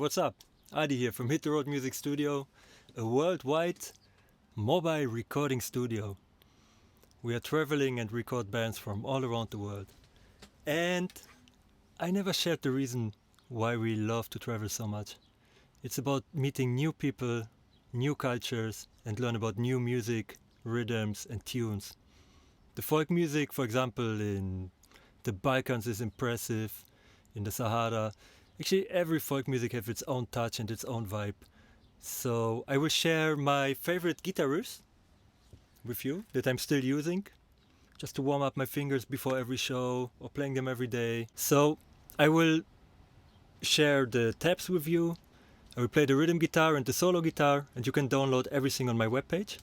what's up? Adi here from Hit the Road Music Studio, a worldwide mobile recording studio. We are traveling and record bands from all around the world. And I never shared the reason why we love to travel so much. It's about meeting new people, new cultures, and learn about new music, rhythms and tunes. The folk music, for example, in the Balkans is impressive, in the Sahara. Actually, every folk music has its own touch and its own vibe. So I will share my favorite guitar riffs with you that I'm still using, just to warm up my fingers before every show or playing them every day. So I will share the tabs with you. I will play the rhythm guitar and the solo guitar, and you can download everything on my webpage.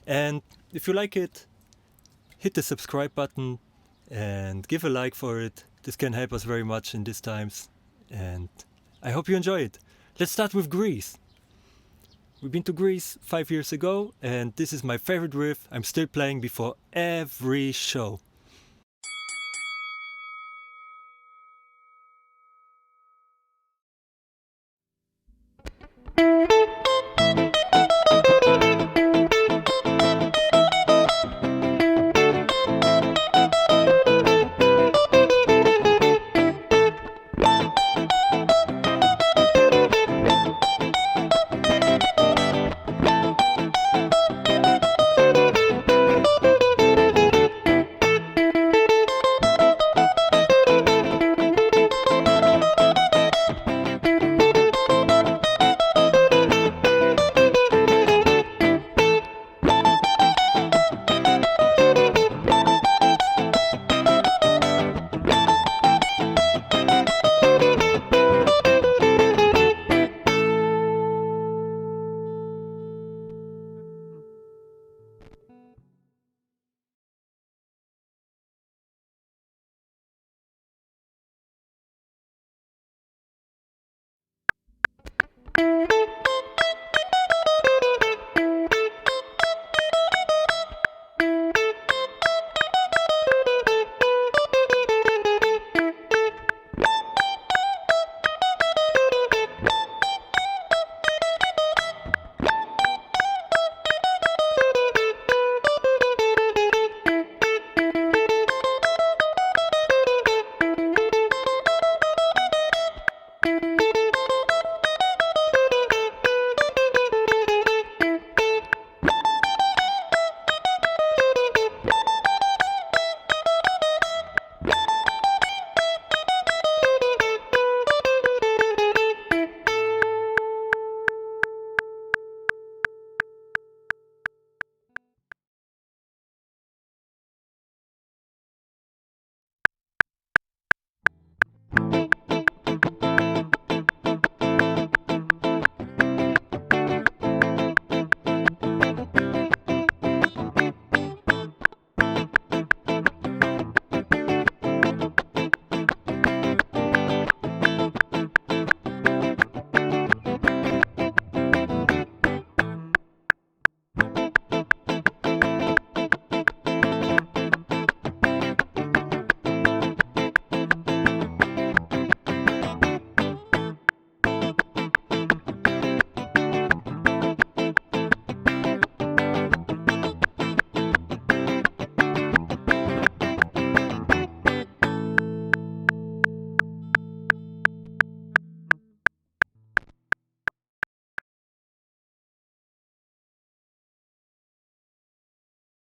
And if you like it, hit the subscribe button and give a like for it. This can help us very much in these times, and I hope you enjoy it. Let's start with Greece. We've been to Greece 5 years ago, and this is my favorite riff I'm still playing before every show.